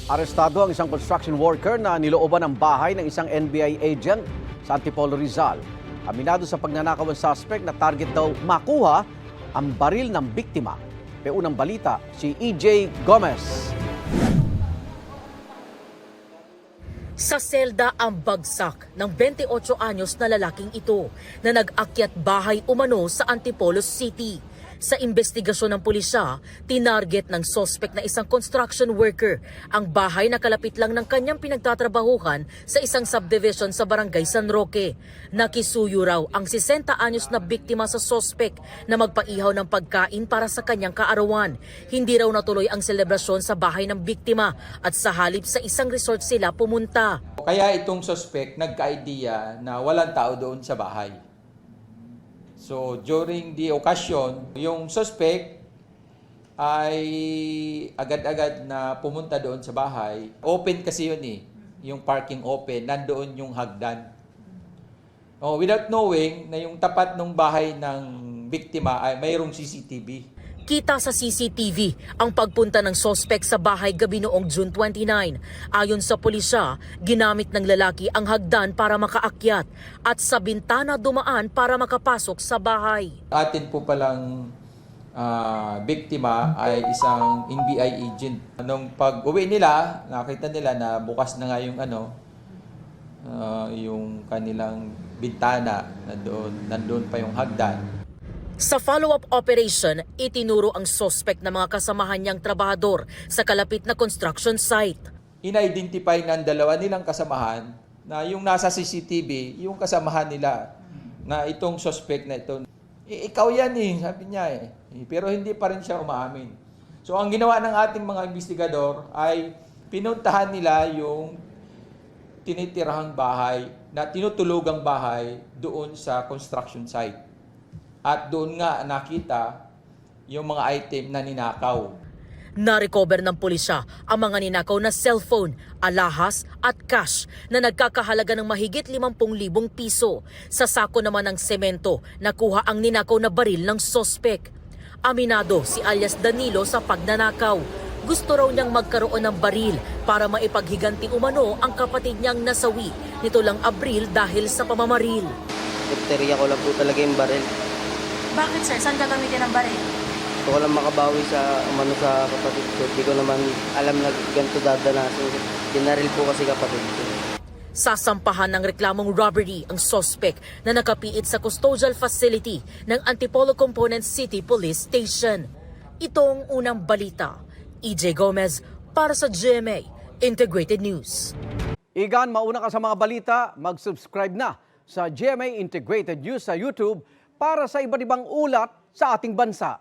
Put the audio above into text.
Arestado ang isang construction worker na nilooban ng bahay ng isang NBI agent sa Antipolo, Rizal. Aminado sa pagnanakaw ang suspect na target daw makuha ang baril ng biktima. May unang balita si EJ Gomez. Sa selda ang bagsak ng 28 anyos na lalaking ito na nag-akyat bahay umano sa Antipolo City. Sa investigasyon ng pulisya, tinarget ng suspect na isang construction worker ang bahay na kalapit lang ng kanyang pinagtatrabahuhan sa isang subdivision sa barangay San Roque. Nakisuyo raw ang 60 anyos na biktima sa suspect na magpaihaw ng pagkain para sa kanyang kaarawan. Hindi raw natuloy ang selebrasyon sa bahay ng biktima at sa halip sa isang resort sila pumunta. Kaya itong suspect nagka-idea na walang tao doon sa bahay. So during the occasion, yung suspect ay agad-agad na pumunta doon sa bahay. Open kasi yun yung parking open, nandoon yung hagdan. Without knowing na yung tapat ng bahay ng biktima ay mayroong CCTV. Kita sa CCTV ang pagpunta ng suspect sa bahay gabi noong June 29. Ayon sa pulisya, ginamit ng lalaki ang hagdan para makaakyat at sa bintana dumaan para makapasok sa bahay. Atin po palang biktima ay isang NBI agent. Nung pag-uwi nila, nakita nila na bukas na nga yung yung kanilang bintana, nandoon pa yung hagdan. Sa follow-up operation, itinuro ang suspect na mga kasamahan niyang trabahador sa kalapit na construction site. In-identify ng dalawa nilang kasamahan na yung nasa CCTV, yung kasamahan nila na itong suspect na ito. Ikaw yan sabi niya Pero hindi pa rin siya umaamin. So ang ginawa ng ating mga investigador ay pinuntahan nila yung tinitirahang bahay, na tinutulugang bahay doon sa construction site. At doon nga nakita yung mga item na ninakaw. Na-recover ng pulisya ang mga ninakaw na cellphone, alahas at cash na nagkakahalaga ng mahigit 50,000 piso. Sa sako naman ng semento, nakuha ang ninakaw na baril ng suspect. Aminado si alias Danilo sa pagnanakaw. Gusto raw niyang magkaroon ng baril para maipaghiganti umano ang kapatid niyang nasawi nito lang Abril dahil sa pamamaril. Porteriya ko lang po talaga yung baril. Bakit sir? Saan gagamitin ang baril? Gusto ko lang makabawi sa kapatid ko. Hindi ko naman alam na ganito dadanasin. Dinaril po kasi kapatid ko. Sasampahan ng reklamong robbery ang suspect na nakapiit sa custodial facility ng Antipolo Component City Police Station. Itong unang balita. EJ Gomez para sa GMA Integrated News. Igan, mauna ka sa mga balita, mag-subscribe na sa GMA Integrated News sa YouTube para sa iba't ibang ulat sa ating bansa.